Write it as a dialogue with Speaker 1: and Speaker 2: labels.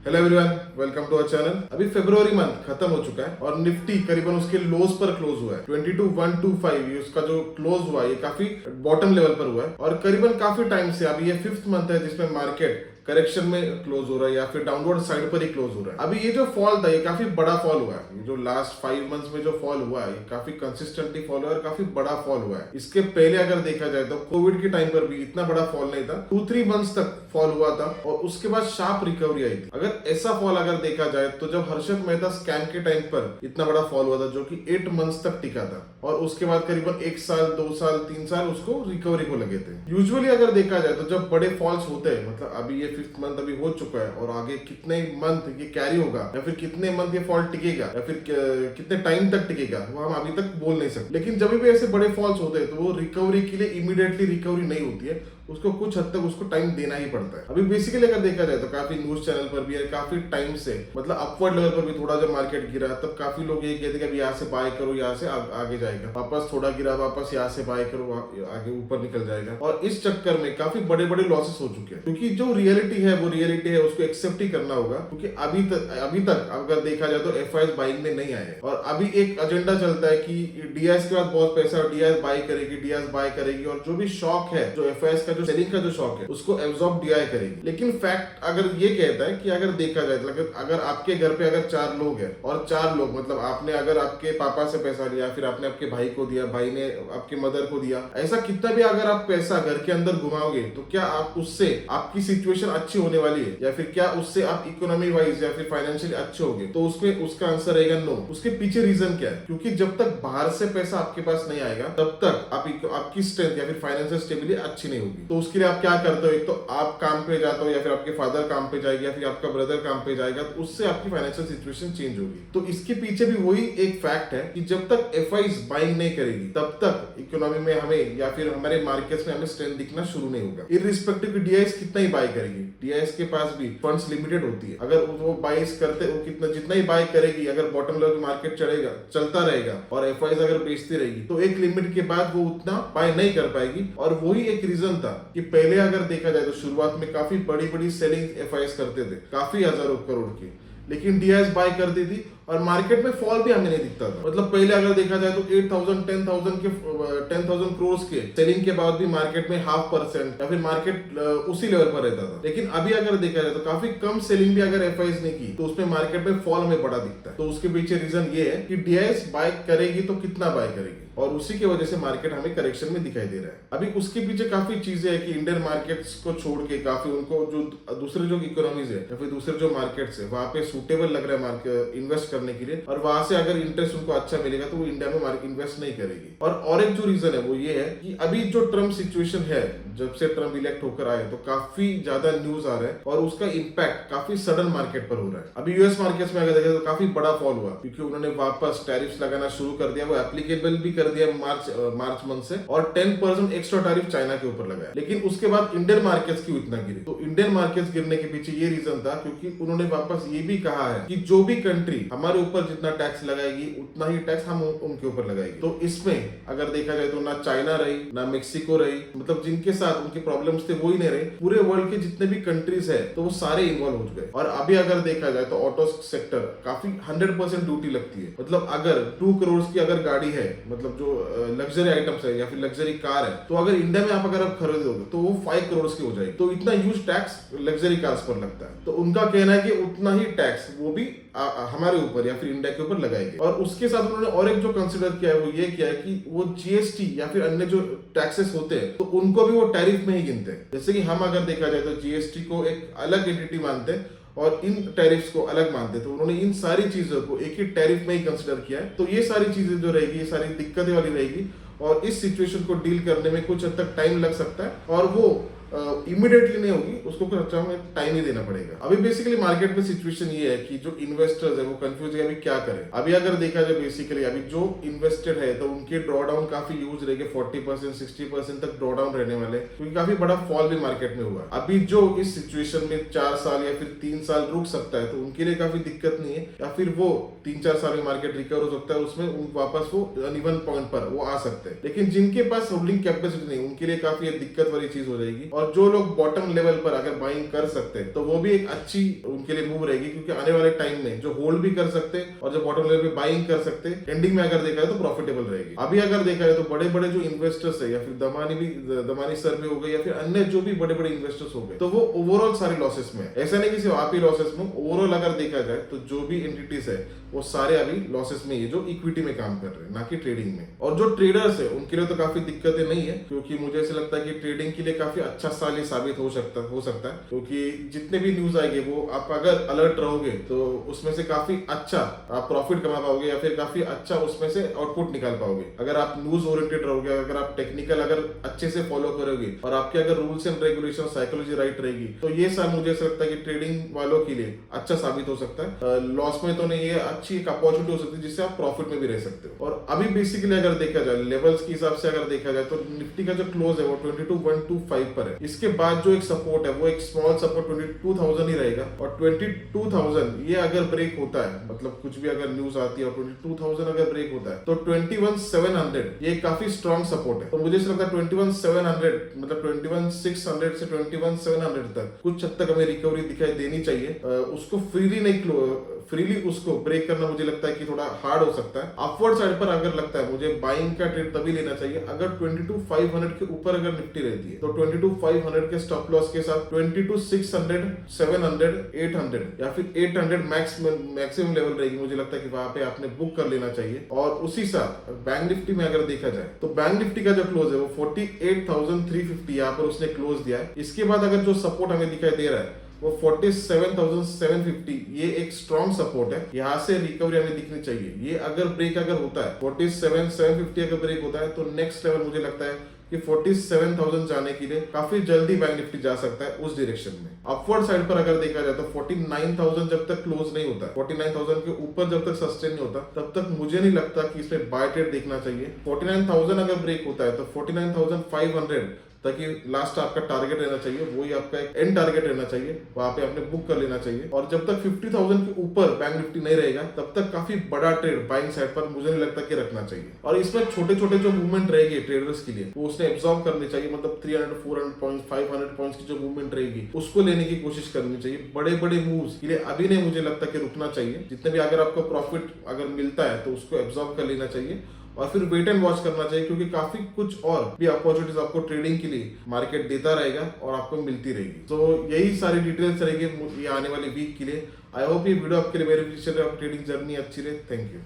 Speaker 1: Hello everyone, welcome to our channel. अभी फरवरी month खत्म हो चुका है और निफ्टी करीबन उसके लोज पर क्लोज हुआ है। 22,125 ये उसका जो क्लोज हुआ है ये काफी बॉटम लेवल पर हुआ है और करीबन काफी टाइम से अभी ये फिफ्थ मंथ है जिसमें मार्केट करेक्शन में क्लोज हो रहा है या फिर डाउनवर्ड साइड पर ही क्लोज हो रहा है। अभी ये जो फॉल था ये काफी बड़ा फॉल हुआ है। ये जो लास्ट 5 मंथ्स में जो फॉल हुआ है ये काफी कंसिस्टेंटली फॉल हुआ है और काफी बड़ा फॉल हुआ है। इसके पहले अगर देखा जाए तो कोविड के टाइम पर भी इतना बड़ा फॉल नहीं था, 2-3 मंथ्स तक फॉल हुआ था और उसके बाद शार्प रिकवरी आई थी। अगर ऐसा फॉल अगर देखा जाए तो जब हर्षद मेहता स्कैम के टाइम पर इतना बड़ा फॉल हुआ था जो कि 8 मंथ्स तक टिका था और उसके बाद करीबन 1 साल 2 साल 3 साल उसको रिकवरी को लगे थे। यूजुअली अगर देखा जाए तो जब बड़े फॉल्स होते हैं, मतलब अभी ये 5th मंथ अभी हो चुका है और आगे कितने मंथ ये कैरी होगा या फिर कितने मंथ ये फॉल टिकेगा या फिर कितने टाइम तक टिकेगा वो हम अभी तक बोल नहीं सकते। लेकिन जब भी ऐसे बड़े फॉल्स होते हैं तो वो रिकवरी के लिए इमीडिएटली रिकवरी नहीं होती है, उसको कुछ हद तक उसको टाइम देना ही पड़ता है। अभी बेसिकली अगर देखा जाए तो काफी न्यूज चैनल पर भी है काफी टाइम से, मतलब अपवर्ड लेवल पर भी थोड़ा जब मार्केट गिरा तब काफी लोग ये कहते हैं कि यहाँ से बाय करो, यहाँ से आगे जाएगा, वापस थोड़ा गिरा वापस यहाँ से बाय करो, आगे ऊपर निकल जाएगा। और इस चक्कर में काफी बड़े बड़े लॉसेस हो चुके हैं क्योंकि जो रियलिटी है वो रियलिटी है, उसको एक्सेप्ट ही करना होगा। क्योंकि अभी तक अगर देखा जाए तो एफआईएस बाइंग में नहीं आए हैं और अभी एक एजेंडा चलता है कि डीआईएस के बाद बहुत पैसा डीआईएस बाय करेगी, डीआईएस बाय करेगी और जो भी शॉक है, जो एफआईएस का जो सेलिंग का जो शॉक है उसको एब्जॉर्ब डीआई करेगी। लेकिन फैक्ट अगर ये कहता है कि अगर देखा जाए तो अगर आपके घर पे अगर 4 लोग हैं और 4 लोग मतलब आपने अगर आपके पापा से पैसा लिया, फिर आपने आपके भाई को दिया, भाई ने आपके मदर को दिया, ऐसा कितना भी अगर आप पैसा घर के अंदर घुमाओगे तो क्या आप उससे आपकी सिचुएशन अच्छी होने वाली है या फिर क्या उससे आप इकोनॉमी वाइज या फिर फाइनेंशियली अच्छे होगे? तो उसमें उसका आंसर रहेगा नो। उसके पीछे रीजन क्या है? क्योंकि जब तक बाहर से पैसा आपके पास नहीं आएगा तब तक आपकी स्ट्रेंथ या फिर फाइनेंशियल स्टेबिलिटी अच्छी नहीं होगी। तो उसके लिए आप क्या करते हो? एक तो आप काम पे जाते हो या फिर आपके फादर काम पे जाएगा या फिर आपका ब्रदर काम पे जाएगा, तो उससे आपकी फाइनेंशियल सिचुएशन चेंज होगी। तो इसके पीछे भी वही एक फैक्ट है कि जब तक एफआईज बाइंग नहीं करेगी तब तक इकोनॉमी में हमें या फिर हमारे मार्केट्स में हमें स्ट्रेंथ दिखना शुरू नहीं होगा। इररिस्पेक्टिव की डीआईएस कितना ही बाय करेगी, डीआईएस के पास भी फंड्स लिमिटेड होती है। अगर वो बाइस करते वो जितना ही बाय करेगी, अगर बॉटम लेवल मार्केट चलता रहेगा और एफआईज अगर बेचती रहेगी तो एक लिमिट के बाद वो उतना बाय नहीं कर पाएगी। और वही एक रीजन था कि पहले अगर देखा जाए तो शुरुआत में काफी बड़ी बड़ी सेलिंग एफआईएस करते थे, काफी हजारों करोड़ की, लेकिन डीआईएस बाय कर दी थी और मार्केट में फॉल भी हमें नहीं दिखता था। मतलब पहले अगर देखा जाए तो 8,000 10,000 करोड़ के सेलिंग के बाद भी मार्केट में 0.5% या फिर मार्केट उसी लेवल पर रहता था। लेकिन अभी अगर देखा जाए तो काफी कम सेलिंग भी अगर एफआईएस ने की तो उसमें मार्केट में फॉल हमें बड़ा दिखता है। तो उसके पीछे रीजन ये है कि डीआईएस बाय करेगी तो कितना बाय करेगी और उसी की वजह से मार्केट हमें करेक्शन में दिखाई दे रहा है। अभी उसके पीछे काफी चीजें हैं कि इंडियन मार्केट्स को छोड़ के काफी उनको जो दूसरे जो इकोनॉमीज है या फिर दूसरे जो मार्केट्स है वहां पे सूटेबल लग रहा है मार्केट इन्वेस्ट करने के लिए और वहां से अगर इंटरेस्ट उनको अच्छा मिलेगा तो वो इंडिया में इन्वेस्ट नहीं करेगी। और एक जो रीजन है वो ये है कि अभी जो ट्रम्प सिचुएशन है, जब से ट्रम्प इलेक्ट होकर आए तो काफी ज्यादा न्यूज आ रहा है और उसका इम्पैक्ट काफी सडन मार्केट पर हो रहा है। अभी यूएस मार्केट्स में अगर देखें तो काफी बड़ा फॉल हुआ क्योंकि उन्होंने वापस टैरिफ्स लगाना शुरू कर दिया, वो एप्लीकेबल भी कर दिया मार्च मंथ से और 10% एक्स्ट्रा टैरिफ चाइना के ऊपर लगाया। लेकिन उसके बाद इंडियन मार्केट्स क्यों इतना गिरे? तो इंडियन मार्केट्स गिरने के पीछे ये रीजन था क्योंकि उन्होंने वापस ये भी कहा है कि जो भी कंट्री हमारे ऊपर जितना टैक्स लगाएगी उतना ही टैक्स हम उनके ऊपर लगाएगी। तो इसमें अगर देखा जाए तो ना चाइना रही ना मेक्सिको रही, मतलब जिनके साथ उनके प्रॉब्लम्स थे वो ही नहीं रहे, पूरे वर्ल्ड के जितने भी कंट्रीज है तो वो सारे इन्वॉल्व हो गए। और अभी अगर देखा जाए तो ऑटो सेक्टर काफी 100% ड्यूटी लगती है। मतलब अगर 2 करोड़ की अगर गाड़ी है, मतलब जो लग्जरी आइटम्स है या फिर लग्जरी कार है, तो अगर इंडिया में आप अगर आप खरीदोगे तो वो 5 करोड़ की हो जाएगी। तो इतना ह्यूज टैक्स लग्जरी कार्स पर लगता है। तो उनका कहना है कि उतना ही टैक्स वो भी हमारे ऊपर या फिर इंडिया के ऊपर लगाएंगे। और उसके साथ उन्होंने और एक जो कंसिडर किया है वो ये किया है कि वो जीएसटी या फिर अन्य जो टैक्सेस होते हैं तो उनको भी वो टैरिफ में ही गिनते हैं। जैसे कि हम अगर देखा जाए तो जीएसटी को एक अलग एंटिटी मानते हैं और इन टैरिफ्स को अलग मानते हैं। तो उन्होंने इन सारी चीजों को एक ही टैरिफ में ही कंसिडर किया है। तो ये सारी चीजें जो रहेगी ये सारी दिक्कतें वाली रहेगी और इस सिचुएशन को डील करने में कुछ हद तक टाइम लग सकता है और वो इमीडिएटली नहीं होगी, उसको कुछ अच्छा हमें टाइम ही देना पड़ेगा। अभी बेसिकली मार्केट में सिचुएशन ये है कि जो इन्वेस्टर्स है वो कंफ्यूज है अभी क्या करें। अभी अगर देखा जाए बेसिकली अभी जो इन्वेस्टेड है तो उनके ड्रॉडाउन काफी यूज रहेंगे, 40% 60% तक ड्रॉडाउन रहने वाले क्योंकि काफी बड़ा फॉल भी मार्केट में हुआ। अभी जो इस सिचुएशन में 4 साल या फिर 3 साल रुक सकता है तो उनके लिए काफी दिक्कत नहीं है, या फिर वो 3-4 साल में मार्केट रिकवर हो सकता है, उसमें वापस वो अनइवन पॉइंट पर वो आ सकते हैं। लेकिन जिनके पास होल्डिंग कैपेसिटी नहीं उनके लिए काफी दिक्कत वाली चीज हो जाएगी। और जो लोग बॉटम लेवल पर अगर बाइंग कर सकते हैं तो वो भी एक अच्छी उनके लिए मूव रहेगी, क्योंकि आने वाले टाइम में जो होल्ड भी कर सकते हैं और जो बॉटम लेवल पे बाइंग कर सकते हैं, एंडिंग में अगर देखा जाए तो प्रॉफिटेबल रहेगी। अभी अगर देखा जाए तो बड़े बड़े जो इन्वेस्टर्स है, या फिर दमानी सर भी हो गए, या फिर अन्य जो भी बड़े बड़े इन्वेस्टर्स हो गए, तो वो ओवरऑल सारे लॉसेस में है। ऐसा नहीं कि सिर्फ आप ही लॉसेस में, ओवरऑल अगर देखा जाए तो जो भी एंटिटीज है वो सारे अभी लॉसेस में ही है, जो इक्विटी में काम कर रहे हैं, ना कि ट्रेडिंग में। और जो ट्रेडर्स है उनके लिए तो काफी दिक्कतें नहीं है, क्योंकि मुझे ऐसा लगता है कि ट्रेडिंग के लिए काफी अच्छा साल ये साबित हो सकता है, क्योंकि जितने भी न्यूज आएंगे वो आप अगर अलर्ट रहोगे तो उसमें से काफी अच्छा आप प्रॉफिट कमा पाओगे, या फिर काफी अच्छा उसमें से आउटपुट निकाल पाओगे अगर आप न्यूज ओरिएंटेड रहोगे, अगर आप टेक्निकल अगर अच्छे से फॉलो करोगे, और आपके अगर rules and regulation psychology right रहेगी, तो ये साल मुझे ऐसा लगता है कि ट्रेडिंग वालों के लिए अच्छा साबित हो सकता है। लॉस में तो नहीं है, अच्छी एक अपॉर्चुनिटी हो सकती है जिससे आप प्रॉफिट में भी रह सकते हो। और अभी बेसिकली अगर देखा जाए लेवल्स के हिसाब से अगर देखा जाए तो निफ्टी का जो क्लोज है वो 22,125 पर है। इसके बाद जो एक सपोर्ट है वो एक स्मॉल सपोर्ट 22,000 ही रहेगा, और 22,000 ये अगर ब्रेक होता है, मतलब कुछ भी अगर न्यूज आती है और 22,000 अगर ब्रेक होता है तो 21,700 ये काफी स्ट्रॉन्ग सपोर्ट है। तो मुझे ऐसा लगता है 21,700 मतलब 21,600 से 21,700 तक कुछ हद तक हमें रिकवरी दिखाई देनी चाहिए। उसको फ्रीली उसको ब्रेक करना मुझे लगता है कि थोड़ा हार्ड हो सकता है। अपवर्ड साइड पर अगर लगता है मुझे बाइंग का ट्रेड तभी लेना चाहिए अगर 22,500 के ऊपर अगर निफ्टी रहती है, तो 22,500 के स्टॉप लॉस के साथ 22,600, 700, 800 या फिर 800 मैक्सिमम लेवल रहेगी। मुझे लगता है कि वहां पे आपने बुक कर लेना चाहिए। और उसी साथ बैंक निफ्टी में अगर देखा जाए तो बैंक निफ्टी का जो क्लोज है वो 48,350 यहाँ पर उसने क्लोज दिया है। इसके बाद अगर जो सपोर्ट हमें दिखाई दे रहा है वो 47,750, ये एक स्ट्रॉन्ग सपोर्ट है। यहाँ से रिकवरी हमें दिखनी चाहिए। ये अगर ब्रेक अगर होता है 47,750 अगर ब्रेक होता है तो नेक्स्ट लेवल मुझे लगता है कि 47,000 जाने के लिए काफी जल्दी बैंक निफ्टी जा सकता है उस डायरेक्शन में। अपवर्ड साइड पर अगर देखा जाए तो 49,000 जब तक क्लोज नहीं होता, 49,000 के ऊपर जब तक सस्टेन नहीं होता, तब तक मुझे नहीं लगता कि इसमें बाय ट्रेड देखना चाहिए। 49,000 अगर ब्रेक होता है तो 49,500 ताकि लास्ट आपका टारगेट रहना चाहिए, वही आपका एक एंड टारगेट रहना चाहिए, वहां पे आपने बुक कर लेना चाहिए। और जब तक 50,000 के ऊपर बैंक निफ्टी नहीं रहेगा तब तक काफी बड़ा ट्रेड बाइंग साइड पर मुझे नहीं लगता कि रखना चाहिए। और इसमें छोटे छोटे जो मूवमेंट रहेगी ट्रेडर्स के लिए वो उसने एब्जॉर्ब करनी चाहिए, मतलब 300, 400 पॉइंट, 500 पॉइंट्स की जो मूवमेंट रहेगी उसको लेने की कोशिश करनी चाहिए। बड़े बड़े मूव्स के लिए अभी नहीं मुझे लगता कि रुकना चाहिए। जितने भी अगर आपको प्रॉफिट अगर मिलता है तो उसको एब्जॉर्ब कर लेना चाहिए और फिर वेट एंड वॉच करना चाहिए, क्योंकि काफी कुछ और भी अपॉर्चुनिटीज आपको ट्रेडिंग के लिए मार्केट देता रहेगा और आपको मिलती रहेगी। तो यही सारी डिटेल्स रहेगी ये आने वाले वीक के लिए। आई होप ये वीडियो आपके लिए बेनिफिशियल है, ट्रेडिंग जर्नी अच्छी रहे। Thank you.